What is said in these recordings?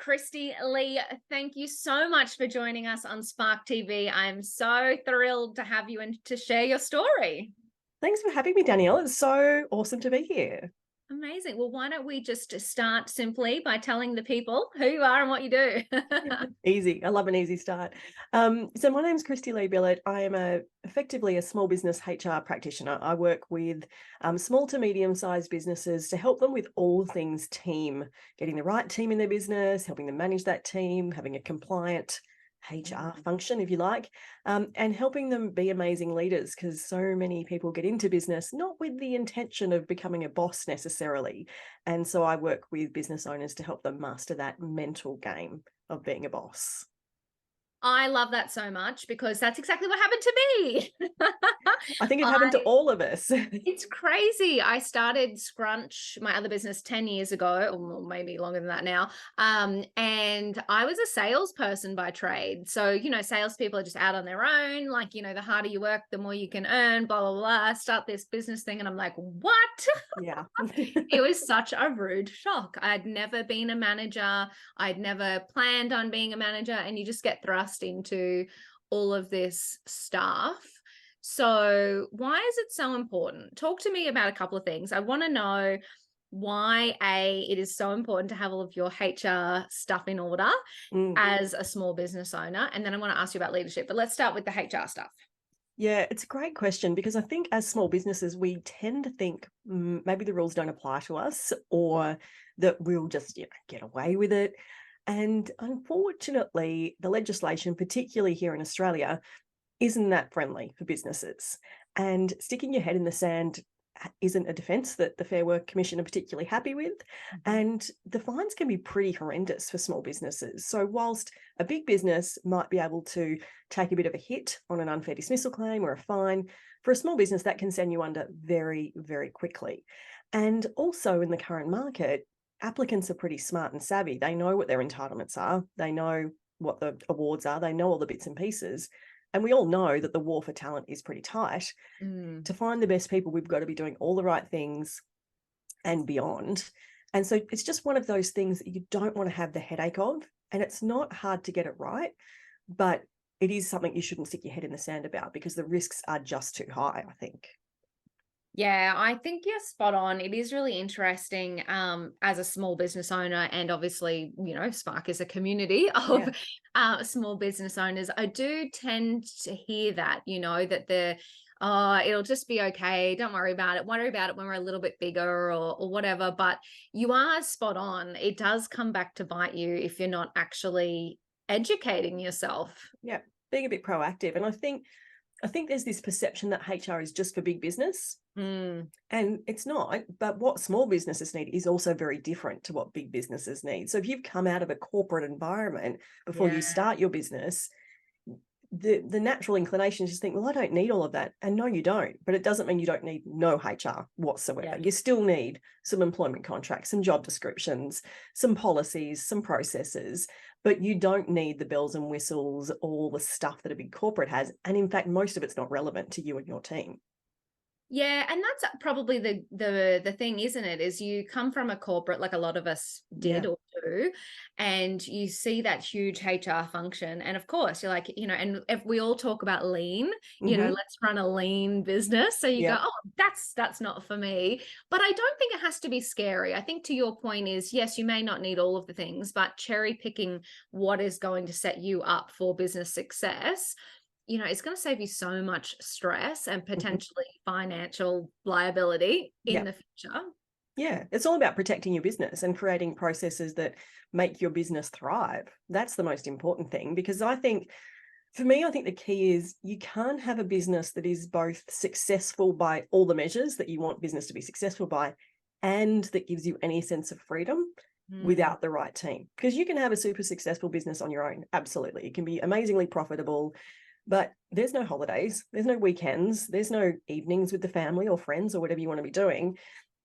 Kristy-Lee, thank you so much for joining us on Spark TV. I'm so thrilled to have you and to share your story. Thanks for having me, Danielle. It's so awesome to be here. Amazing. Well, why don't we just start simply by telling the people who you are and what you do? Easy. I love an easy start. So my name's Kristy-Lee Billett. I am effectively a small business HR practitioner. I work with small to medium-sized businesses to help them with all things team, getting the right team in their business, helping them manage that team, having a compliant HR function, if you like, and helping them be amazing leaders, because so many people get into business not with the intention of becoming a boss necessarily. And so I work with business owners to help them master that mental game of being a boss. I love that so much because that's exactly what happened to me. I think it happened to all of us. It's crazy. I started Scrunch, my other business, 10 years ago, or maybe longer than that now. And I was a salesperson by trade. So, salespeople are just out on their own. Like, the harder you work, the more you can earn, blah, blah, blah. Start this business thing. And I'm like, what? Yeah. It was such a rude shock. I'd never been a manager. I'd never planned on being a manager. And you just get thrust into all of this stuff. So why is it so important? Talk to me about a couple of things. I want to know why it is so important to have all of your HR stuff in order as a small business owner. And then I want to ask you about leadership, but let's start with the HR stuff. Yeah, it's a great question, because I think as small businesses, we tend to think maybe the rules don't apply to us, or that we'll just get away with it. And unfortunately, the legislation, particularly here in Australia, isn't that friendly for businesses. And sticking your head in the sand isn't a defence that the Fair Work Commission are particularly happy with. And the fines can be pretty horrendous for small businesses. So whilst a big business might be able to take a bit of a hit on an unfair dismissal claim or a fine, for a small business, that can send you under very, very quickly. And also in the current market, applicants are pretty smart and savvy. They know what their entitlements are. They know what the awards are. They know all the bits and pieces. And we all know that the war for talent is pretty tight. To find the best people, we've got to be doing all the right things and beyond. And so it's just one of those things that you don't want to have the headache of. And it's not hard to get it right, but it is something you shouldn't stick your head in the sand about, because the risks are just too high, I think. Yeah, I think you're spot on. It is really interesting as a small business owner, and obviously, Spark is a community of small business owners. I do tend to hear that, that it'll just be okay. Don't worry about it. Worry about it when we're a little bit bigger or whatever. But you are spot on. It does come back to bite you if you're not actually educating yourself. Yeah, being a bit proactive. And I think there's this perception that HR is just for big business, and it's not. But what small businesses need is also very different to what big businesses need. So if you've come out of a corporate environment before you start your business, the natural inclination is to think, well, I don't need all of that. And no, you don't. But it doesn't mean you don't need no HR whatsoever. You still need some employment contracts, some job descriptions, some policies, some processes, but you don't need the bells and whistles, all the stuff that a big corporate has. And in fact, most of it's not relevant to you and your team. Yeah, and that's probably the thing, isn't it? Is you come from a corporate, like a lot of us did or do, and you see that huge HR function. And of course, you're like, and if we all talk about lean, let's run a lean business. So you go, oh, that's not for me. But I don't think it has to be scary. I think to your point is, yes, you may not need all of the things, but cherry picking what is going to set you up for business success, it's going to save you so much stress and potentially financial liability in the future. Yeah, it's all about protecting your business and creating processes that make your business thrive. That's the most important thing, because I think the key is you can't have a business that is both successful by all the measures that you want business to be successful by, and that gives you any sense of freedom without the right team. Because you can have a super successful business on your own. Absolutely. It can be amazingly profitable, but there's no holidays, there's no weekends, there's no evenings with the family or friends or whatever you want to be doing.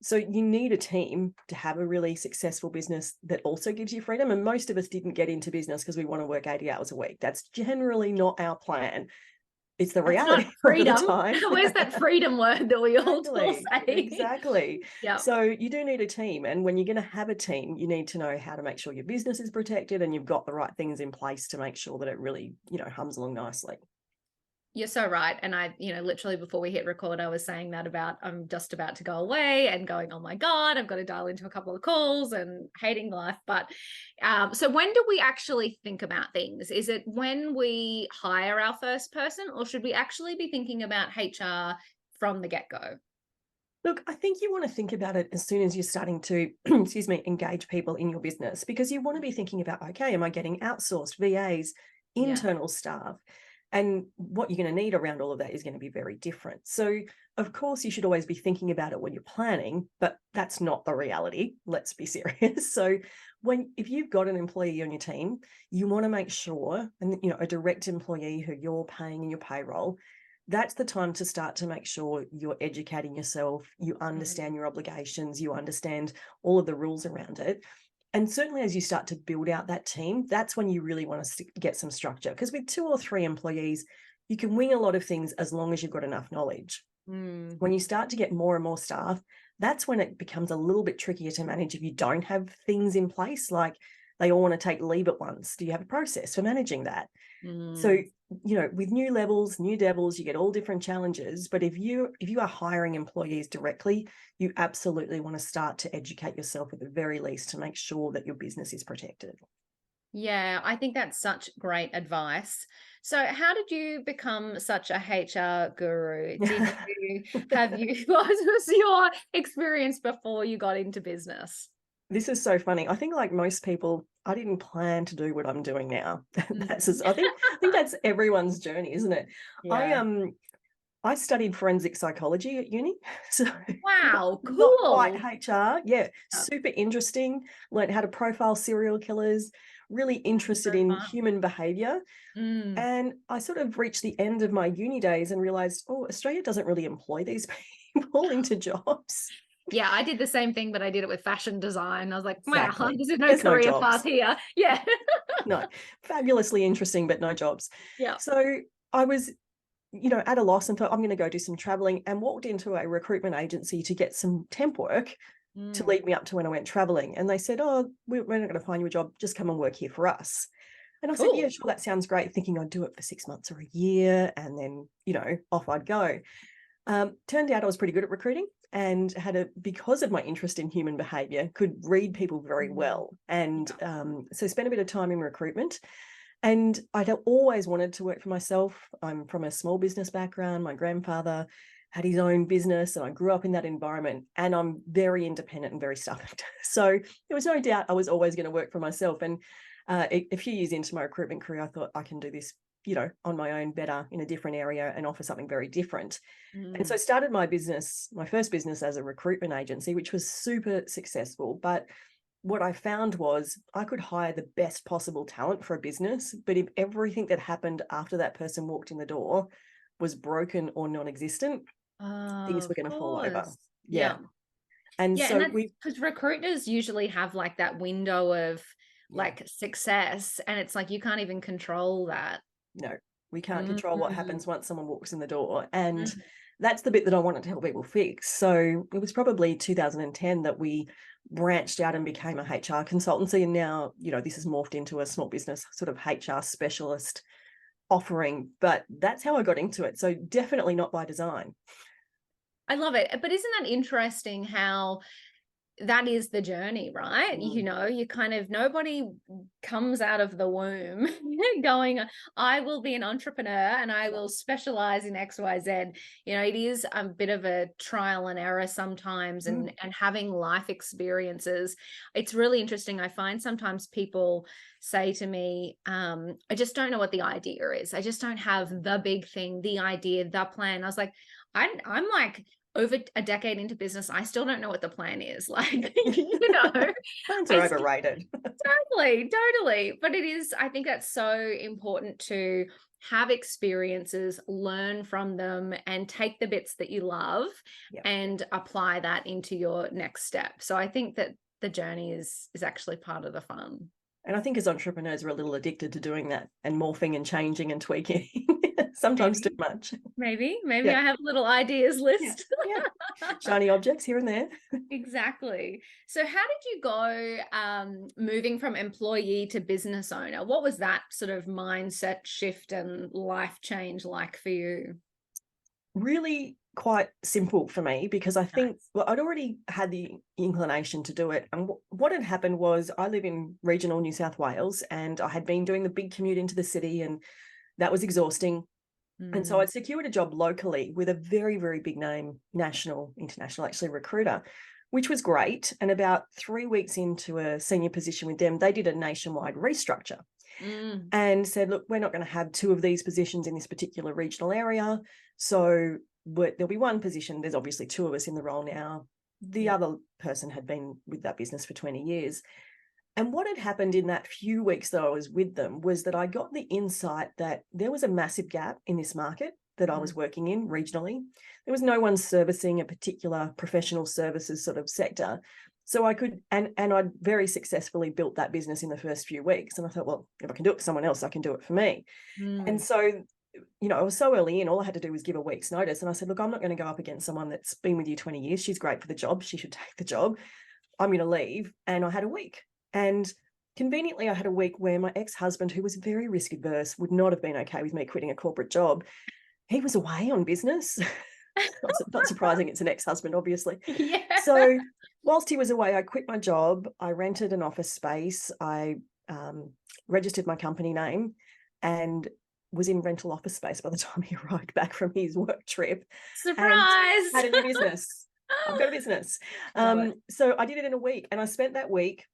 So you need a team to have a really successful business that also gives you freedom. And most of us didn't get into business because we want to work 80 hours a week. That's generally not our plan. it's the That's reality not a lot of the freedom. time. Where's that freedom word that we all Exactly, say? exactly. Yeah. So you do need a team. And when you're going to have a team, you need to know how to make sure your business is protected and you've got the right things in place to make sure that it really, hums along nicely. You're so right. And I, literally before we hit record, I was saying that about I'm just about to go away and going, oh my God, I've got to dial into a couple of calls and hating life. But so when do we actually think about things? Is it when we hire our first person, or should we actually be thinking about HR from the get-go? Look, I think you want to think about it as soon as you're starting to, excuse me, engage people in your business, because you want to be thinking about, okay, am I getting outsourced VAs, Yeah. internal staff? And what you're going to need around all of that is going to be very different. So, of course, you should always be thinking about it when you're planning, but that's not the reality. Let's be serious. So, if you've got an employee on your team, you want to make sure, and a direct employee who you're paying in your payroll, that's the time to start to make sure you're educating yourself, you understand your obligations, you understand all of the rules around it. And certainly as you start to build out that team, that's when you really want to get some structure. Because with 2 or 3 employees, you can wing a lot of things as long as you've got enough knowledge. When you start to get more and more staff, that's when it becomes a little bit trickier to manage if you don't have things in place, like they all want to take leave at once. Do you have a process for managing that? So, with new levels, new devils, you get all different challenges. But if you are hiring employees directly, you absolutely want to start to educate yourself at the very least to make sure that your business is protected. Yeah, I think that's such great advice. So, how did you become such a HR guru? What was your experience before you got into business? This is so funny. I think, like most people, I didn't plan to do what I'm doing now. I think that's everyone's journey, isn't it? Yeah. I studied forensic psychology at uni, so Wow, not quite cool. HR. Yeah, Yeah, super interesting. Learned how to profile serial killers, really interested so in fun. human behavior. Mm. And I sort of reached the end of my uni days and realized, oh, Australia doesn't really employ these people into jobs. Yeah, I did the same thing, but I did it with fashion design. I was like, wow, Exactly. there's no There's no career path jobs. here. Yeah. No, fabulously interesting, but no jobs. Yeah. So I was, at a loss and thought, I'm going to go do some traveling, and walked into a recruitment agency to get some temp work to Mm. lead me up to when I went traveling. And they said, oh, we're not going to find you a job. Just come and work here for us. And I said, yeah, Cool. sure, that sounds great, thinking I'd do it for 6 months or a year, and then, off I'd go. Turned out I was pretty good at recruiting, and because of my interest in human behavior, could read people very well. And so spent a bit of time in recruitment. And I'd always wanted to work for myself. I'm from a small business background. My grandfather had his own business, and I grew up in that environment. And I'm very independent and very stubborn. So there was no doubt I was always going to work for myself. And a few years into my recruitment career, I thought I can do this, on my own better in a different area and offer something very different. And so I started my first business as a recruitment agency, which was super successful. But what I found was I could hire the best possible talent for a business, but if everything that happened after that person walked in the door was broken or non-existent, things Of were going to fall over. course. Yeah. Yeah. And Yeah, and so that's because recruiters usually have like that window of like success, and it's like you can't even control that. no, we can't control what Mm. happens once someone walks in the door. And Mm. that's the bit that I wanted to help people fix. So it was probably 2010 that we branched out and became a HR consultancy. And now, this has morphed into a small business sort of HR specialist offering. But that's how I got into it. So definitely not by design. I love it. But isn't that interesting how that is the journey, right? You kind of, nobody comes out of the womb going, I will be an entrepreneur and I will specialize in XYZ. It is a bit of a trial and error sometimes, and having life experiences. It's really interesting. I find sometimes people say to me, I just don't know what the idea is. I just don't have the big thing, the idea, the plan. I was like, I'm like, over a decade into business, I still don't know what the plan is. Like, Plans are overrated. Totally. But I think that's so important to have experiences, learn from them, and take the bits that you love and apply that into your next step. So I think that the journey is actually part of the fun. And I think as entrepreneurs, we're a little addicted to doing that and morphing and changing and tweaking, sometimes too Maybe, much. maybe Yeah. I have a little ideas Yeah. list. Yeah. Shiny objects here and there. Exactly. So how did you go moving from employee to business owner? What was that sort of mindset shift and life change like for you? Really quite simple for me, because I think, Nice. well, I'd already had the inclination to do it. And what had happened was, I live in regional New South Wales, and I had been doing the big commute into the city, and that was exhausting. And so Mm, I'd secured a job locally with a very, very big name, national, international, actually, recruiter, which was great. And about 3 weeks into a senior position with them, they did a nationwide restructure mm, and said, look, we're not going to have two of these positions in this particular regional area. So there'll be one position. There's obviously two of us in the role now. The yeah. other person had been with that business for 20 years. And what had happened in that few weeks that I was with them was that I got the insight that there was a massive gap in this market that I Mm, was working in regionally. There was no one servicing a particular professional services sort of sector. So I could, and I'd very successfully built that business in the first few weeks. And I thought, well, if I can do it for someone else, I can do it for me. And mm, so, I was so early in, all I had to do was give a week's notice. And I said, look, I'm not going to go up against someone that's been with you 20 years. She's great for the job. She should take the job. I'm going to leave. And I had a week. And conveniently, I had a week where my ex-husband, who was very risk adverse, would not have been okay with me quitting a corporate job. He was away on business. Not surprising, it's an ex-husband, obviously. yeah. So whilst he was away, I quit my job. I rented an office space. I registered my company name and was in rental office space by the time he arrived back from his work trip, and Surprise. had a new business. I've got a business. Love it. So I did it in a week, and I spent that week,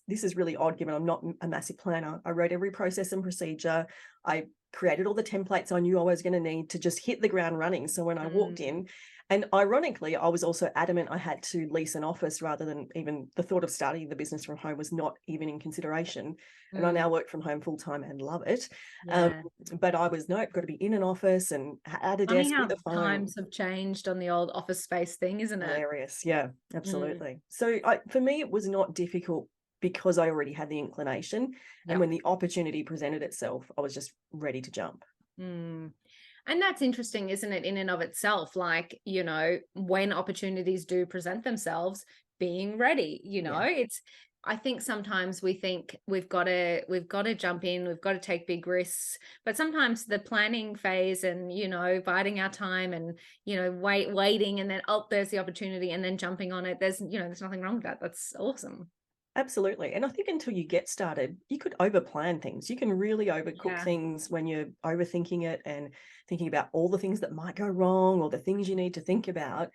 this is really odd given I'm not a massive planner. I wrote every process and procedure. I created all the templates I knew I was going to need to just hit the ground running. So when I walked Mm, in, and ironically, I was also adamant I had to lease an office rather than, even the thought of starting the business from home was not even in consideration. And I mm, now work from home full time and love it. Um, yeah. but I was, nope, got to be in an office and at a Funny desk how with a phone. times have changed on the old office space thing, isn't it? Hilarious. Yeah, Mm, absolutely. So for me, it was not difficult because I already had the inclination. And yeah. when the opportunity presented itself, I was just ready to jump. Mm. And that's interesting, isn't it, in and of itself? Like, when opportunities do present themselves, being ready, Yeah. it's, I think sometimes we think we've got to jump in, we've got to take big risks, but sometimes the planning phase and, biding our time and, waiting, and then, oh, there's the opportunity, and then jumping on it. There's nothing wrong with that. That's awesome. Absolutely. And I think until you get started, you could overplan things. You can really overcook Yeah. things when you're overthinking it and thinking about all the things that might go wrong or the things you need to think about.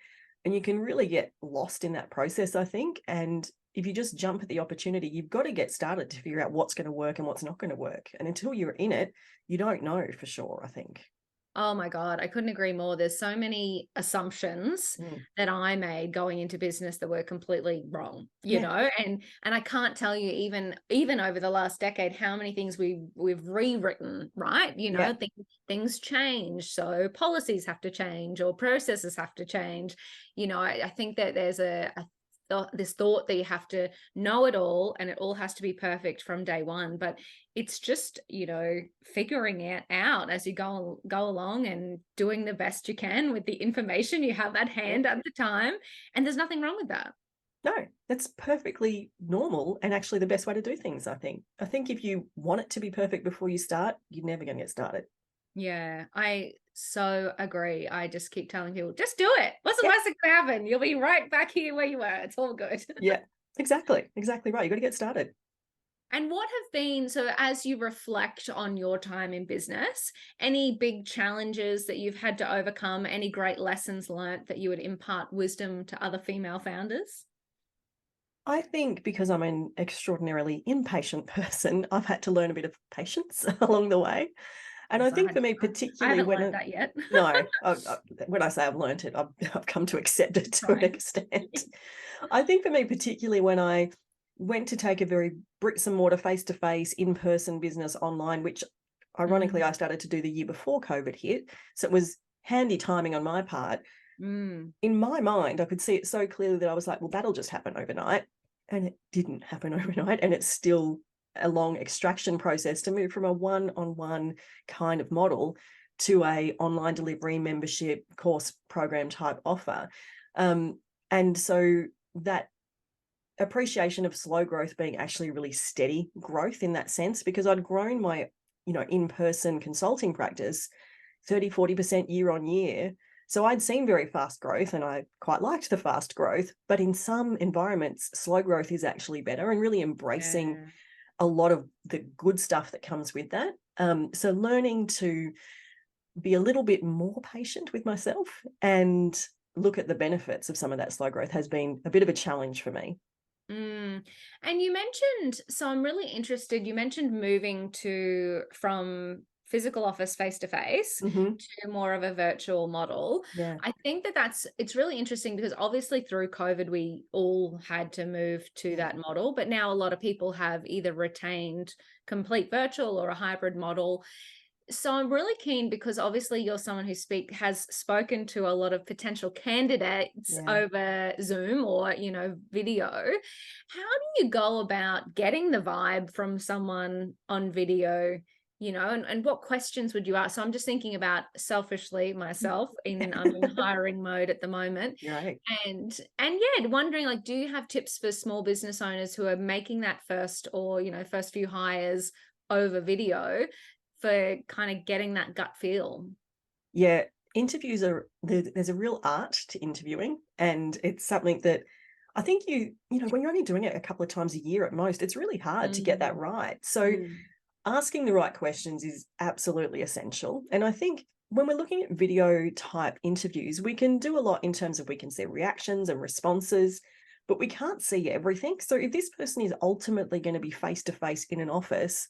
And you can really get lost in that process, I think. And if you just jump at the opportunity, you've got to get started to figure out what's going to work and what's not going to work. And until you're in it, you don't know for sure, I think. Oh my God, I couldn't agree more. There's so many assumptions Mm. that I made going into business that were completely wrong, Yeah. and I can't tell you, even over the last decade, how many things we've rewritten, right? Yeah. Things change, so policies have to change or processes have to change. I think that there's this thought that you have to know it all and it all has to be perfect from day one, but it's just figuring it out as you go along and doing the best you can with the information you have at Yeah. hand at the time, and there's nothing wrong with that. No, that's perfectly normal and actually the best way to do things, I think. I think if you want it to be perfect before you start, you're never going to get started. Yeah, I so agree. I just keep telling people, just do it. What's the Yeah. worst that can happen? You'll be right back here where you were. It's all good. Yeah, exactly. Exactly right. You got to get started. And what have been, so as you reflect on your time in business, any big challenges that you've had to overcome, any great lessons learnt that you would impart wisdom to other female founders? I think because I'm an extraordinarily impatient person, I've had to learn a bit of patience along the way. And I Yes, think for me, I particularly haven't learnt that yet. no, when I say I've learned it, I've come to accept it to an Right. extent. I think for me, particularly when I went to take a very bricks and mortar, face-to-face, in-person business online, which ironically I started to do the year before COVID hit. So it was handy timing on my part. Mm. In my mind, I could see it so clearly that I was like, well, that'll just happen overnight. And it didn't happen overnight. And it's still a long extraction process to move from a one-on-one kind of model to a online delivery membership course program type offer. And so that appreciation of slow growth being actually really steady growth in that sense, because I'd grown my, in-person consulting practice 30-40% year on year. So I'd seen very fast growth and I quite liked the fast growth, but in some environments, slow growth is actually better, and really embracing a lot of the good stuff that comes with that. So learning to be a little bit more patient with myself and look at the benefits of some of that slow growth has been a bit of a challenge for me. And you mentioned, so I'm really interested, you mentioned moving from physical office face to face to more of a virtual model. Yeah. I think it's really interesting because obviously through COVID, we all had to move to that model, but now a lot of people have either retained complete virtual or a hybrid model. So I'm really keen because obviously you're someone who has spoken to a lot of potential candidates over Zoom or, video. How do you go about getting the vibe from someone on video, and what questions would you ask? So I'm just thinking about selfishly myself I'm in hiring mode at the moment. Right. And wondering, like, do you have tips for small business owners who are making that first few hires over video, for kind of getting that gut feel? Yeah, interviews there's a real art to interviewing, and it's something that I think when you're only doing it a couple of times a year at most, it's really hard to get that right. So asking the right questions is absolutely essential. And I think when we're looking at video type interviews, we can do a lot in terms of we can see reactions and responses, but we can't see everything. So if this person is ultimately going to be face to face in an office,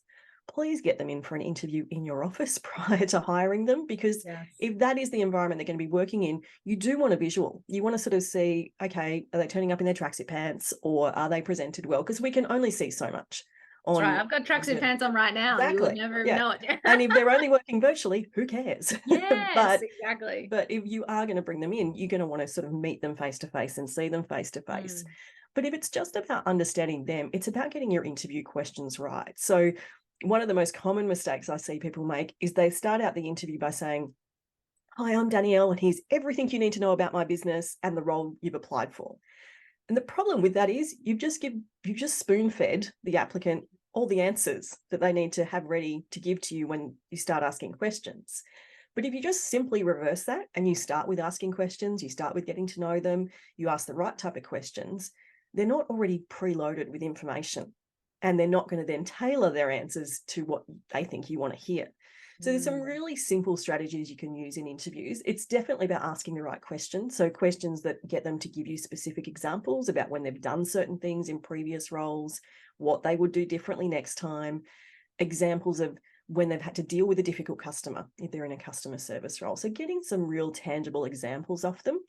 please get them in for an interview in your office prior to hiring them, because if that is the environment they're going to be working in, you do want a visual. You want to sort of see, okay, are they turning up in their tracksuit pants, or are they presented well? Because we can only see so much. That's right. I've got tracksuit pants on right now. Exactly. You would never even know it. And if they're only working virtually, who cares? Yes, exactly. But if you are going to bring them in, you're going to want to sort of meet them face to face and see them face to face. But if it's just about understanding them, it's about getting your interview questions right. So one of the most common mistakes I see people make is they start out the interview by saying, "Hi, I'm Danielle, and here's everything you need to know about my business and the role you've applied for." And the problem with that is you've just spoon-fed the applicant all the answers that they need to have ready to give to you when you start asking questions. But if you just simply reverse that and you start with asking questions, you start with getting to know them, you ask the right type of questions, they're not already preloaded with information, and they're not going to then tailor their answers to what they think you want to hear. So there's some really simple strategies you can use in interviews. It's definitely about asking the right questions. So questions that get them to give you specific examples about when they've done certain things in previous roles, what they would do differently next time, examples of when they've had to deal with a difficult customer if they're in a customer service role. So getting some real tangible examples of them,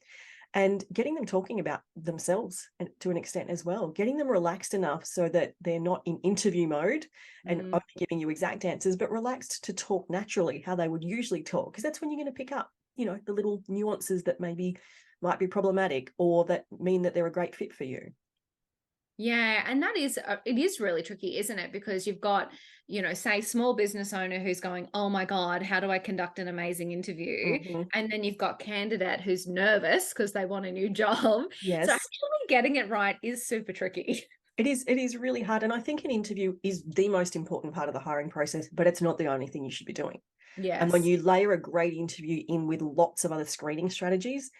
and getting them talking about themselves and to an extent as well, getting them relaxed enough so that they're not in interview mode and only giving you exact answers, but relaxed to talk naturally how they would usually talk, because that's when you're going to pick up, the little nuances that maybe might be problematic or that mean that they're a great fit for you. Yeah. And it is really tricky, isn't it? Because you've got, say small business owner who's going, "Oh my God, how do I conduct an amazing interview?" And then you've got candidate who's nervous because they want a new job. Yes. So actually getting it right is super tricky. It is really hard. And I think an interview is the most important part of the hiring process, but it's not the only thing you should be doing. Yes. And when you layer a great interview in with lots of other screening strategies,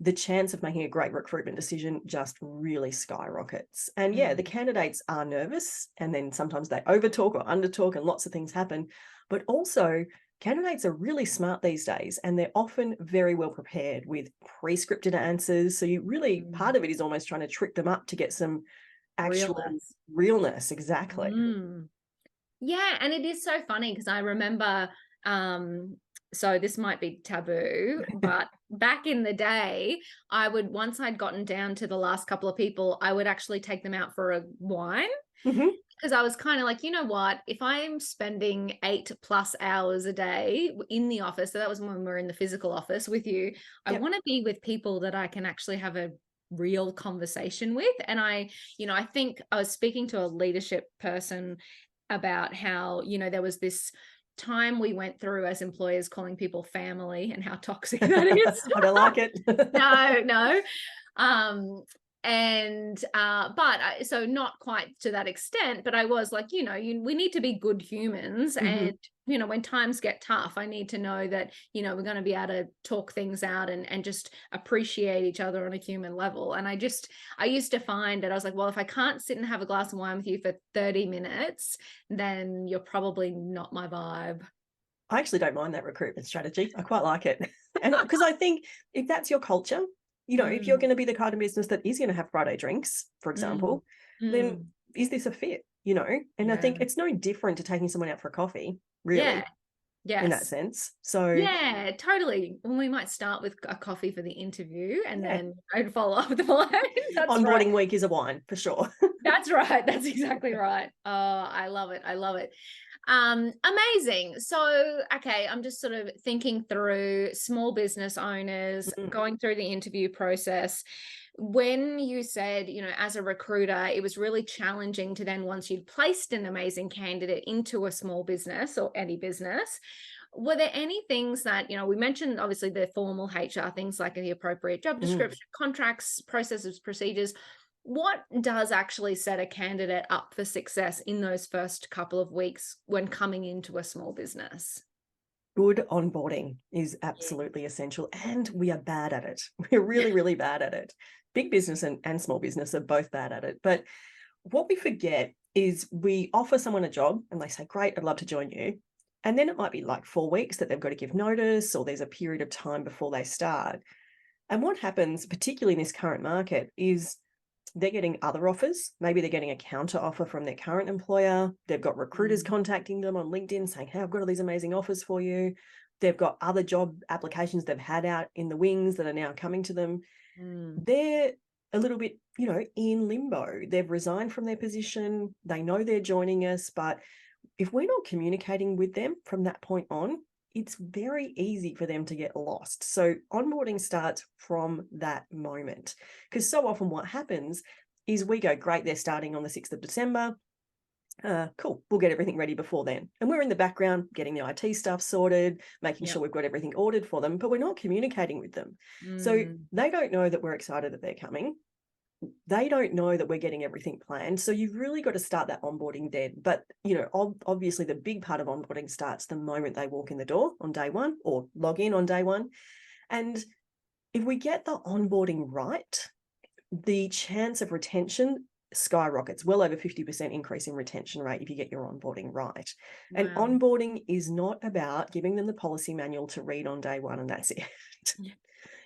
the chance of making a great recruitment decision just really skyrockets. And the candidates are nervous, and then sometimes they overtalk or undertalk and lots of things happen. But also candidates are really smart these days, and they're often very well prepared with pre-scripted answers. So you really, part of it is almost trying to trick them up to get some actual realness. Exactly. Yeah. And it is so funny because I remember, so this might be taboo, but back in the day, once I'd gotten down to the last couple of people, I would actually take them out for a wine, because I was kind of like, you know what, if I'm spending 8+ hours a day in the office, so that was when we were in the physical office with you, I want to be with people that I can actually have a real conversation with. And I think I was speaking to a leadership person about how, there was this time we went through as employers calling people family and how toxic that is. I don't like it. No. So not quite to that extent, but I was like, we need to be good humans. And, when times get tough, I need to know that, we're going to be able to talk things out and just appreciate each other on a human level. And I used to find that I was like, well, if I can't sit and have a glass of wine with you for 30 minutes, then you're probably not my vibe. I actually don't mind that recruitment strategy. I quite like it. And because I think if that's your culture, if you're going to be the kind of business that is going to have Friday drinks, for example, then is this a fit, And I think it's no different to taking someone out for a coffee, really. Yes. In that sense. So yeah, totally. Well, we might start with a coffee for the interview and then I'd follow up with the wine. Onboarding week is a wine for sure. That's right. That's exactly right. Oh, I love it. I love it. Amazing. So, okay, I'm just sort of thinking through small business owners, going through the interview process. When you said, as a recruiter, it was really challenging to then, once you'd placed an amazing candidate into a small business or any business, were there any things that, we mentioned obviously the formal HR things like the appropriate job description, contracts, processes, procedures. What does actually set a candidate up for success in those first couple of weeks when coming into a small business? Good onboarding is absolutely essential, and we are bad at it. We're really, really bad at it. Big business and small business are both bad at it. But what we forget is we offer someone a job and they say, great, I'd love to join you. And then it might be like 4 weeks that they've got to give notice, or there's a period of time before they start. And what happens, particularly in this current market, is they're getting other offers. Maybe they're getting a counter offer from their current employer. They've got recruiters contacting them on LinkedIn saying, hey, I've got all these amazing offers for you. They've got other job applications they've had out in the wings that are now coming to them. They're a little bit, in limbo. They've resigned from their position. They know they're joining us, but if we're not communicating with them from that point on, it's very easy for them to get lost. So onboarding starts from that moment, because so often what happens is we go, great, they're starting on the 6th of December. Cool, we'll get everything ready before then. And we're in the background getting the IT stuff sorted, making sure we've got everything ordered for them, but we're not communicating with them. So they don't know that we're excited that they're coming. They don't know that we're getting everything planned. So you've really got to start that onboarding then. But, obviously the big part of onboarding starts the moment they walk in the door on day one or log in on day one. And if we get the onboarding right, the chance of retention skyrockets, well over 50% increase in retention rate if you get your onboarding right. Wow. And onboarding is not about giving them the policy manual to read on day one and that's it.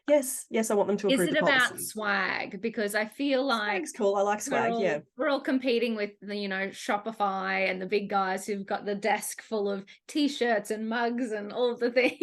Yes, I want them to approve the policy. Is it about swag? Because I feel like swag's cool. I like swag. We're all competing with the, Shopify and the big guys who've got the desk full of t-shirts and mugs and all of the things.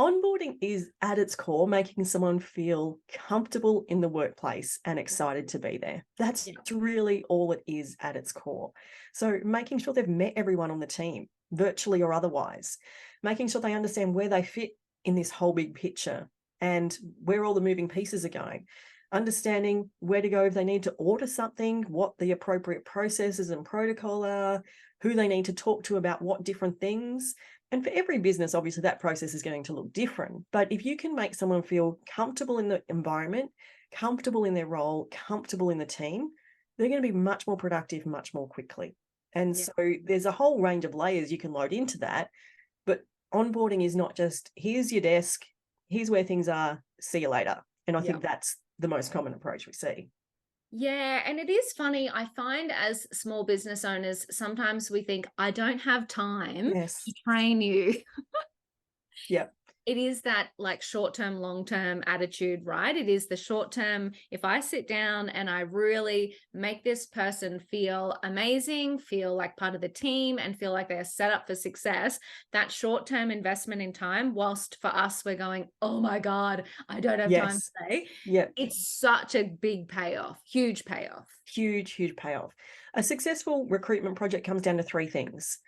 Onboarding is at its core making someone feel comfortable in the workplace and excited to be there. That's really all it is at its core. So making sure they've met everyone on the team, virtually or otherwise, making sure they understand where they fit in this whole big picture and where all the moving pieces are going, understanding where to go if they need to order something, what the appropriate processes and protocol are, who they need to talk to about what different things. And for every business, obviously that process is going to look different. But if you can make someone feel comfortable in the environment, comfortable in their role, comfortable in the team, they're going to be much more productive, much more quickly. And so there's a whole range of layers you can load into that. But onboarding is not just, here's your desk, here's where things are, see you later. And I think that's the most common approach we see. Yeah. And it is funny. I find as small business owners, sometimes we think, I don't have time to train you. It is that like short-term, long-term attitude, right? It is the short-term. If I sit down and I really make this person feel amazing, feel like part of the team and feel like they're set up for success, that short-term investment in time, whilst for us, we're going, oh my God, I don't have time today. It's such a big payoff, huge payoff. Huge payoff. A successful recruitment project comes down to 3 things: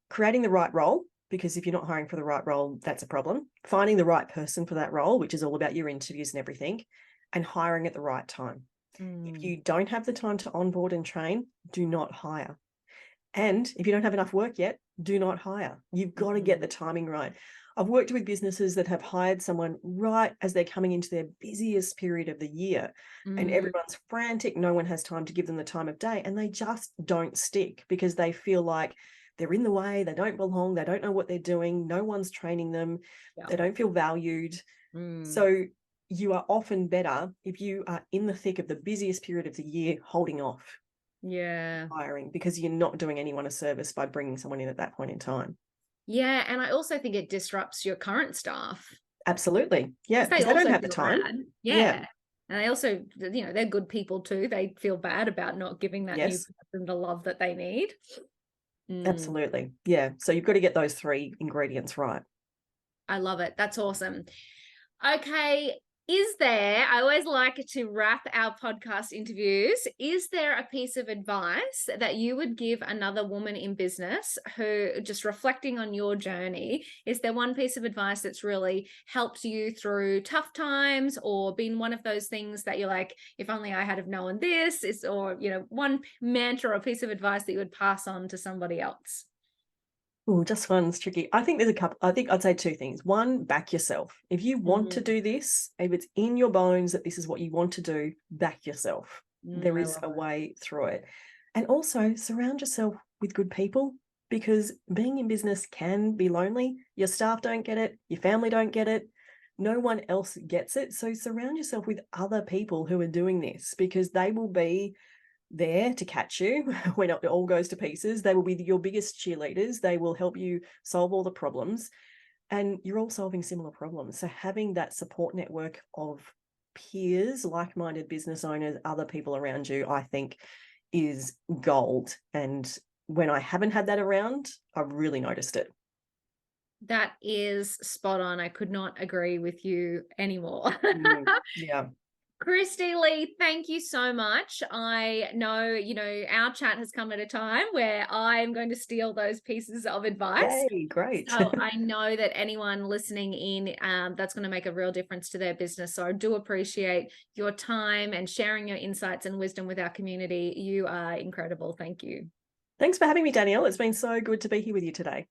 creating the right role, because if you're not hiring for the right role, that's a problem. Finding the right person for that role, which is all about your interviews and everything. and hiring at the right time. If you don't have the time to onboard and train, do not hire. And if you don't have enough work yet, do not hire. You've got to get the timing right. I've worked with businesses that have hired someone right as they're coming into their busiest period of the year, and everyone's frantic. No one has time to give them the time of day, and they just don't stick because they feel like they're in the way, they don't belong, they don't know what they're doing, no one's training them, they don't feel valued. So you are often better if you are in the thick of the busiest period of the year holding off hiring, because you're not doing anyone a service by bringing someone in at that point in time. Yeah, and I also think it disrupts your current staff. Absolutely. Yeah, because they don't have the time. Yeah. And they also, you know, they're good people too. They feel bad about not giving that new person the love that they need. Absolutely. Yeah. So you've got to get those 3 ingredients right. I love it. That's awesome. Okay. I always like to wrap our podcast interviews. Is there a piece of advice that you would give another woman in business who, just reflecting on your journey, is there one piece of advice that's really helped you through tough times, or been one of those things that you're like, if only I had have known this, or, you know, one mantra or piece of advice that you would pass on to somebody else? Oh, just one's tricky. I think there's a couple. I think I'd say 2 things. One, back yourself. If you want to do this, if it's in your bones that this is what you want to do, back yourself. There is a way through it. And also surround yourself with good people, because being in business can be lonely. Your staff don't get it. Your family don't get it. No one else gets it. So surround yourself with other people who are doing this, because they will be there to catch you when it all goes to pieces. They will be your biggest cheerleaders. They will help you solve all the problems, and you're all solving similar problems. So having that support network of peers, like-minded business owners, other people around you, I think is gold. And when I haven't had that around, I've really noticed it. That is spot on. I could not agree with you anymore. Yeah. Kristy-Lee, thank you so much. I know, you know, our chat has come at a time where I'm going to steal those pieces of advice. Yay, great. So I know that anyone listening in, that's going to make a real difference to their business. So I do appreciate your time and sharing your insights and wisdom with our community. You are incredible. Thank you. Thanks for having me, Danielle. It's been so good to be here with you today.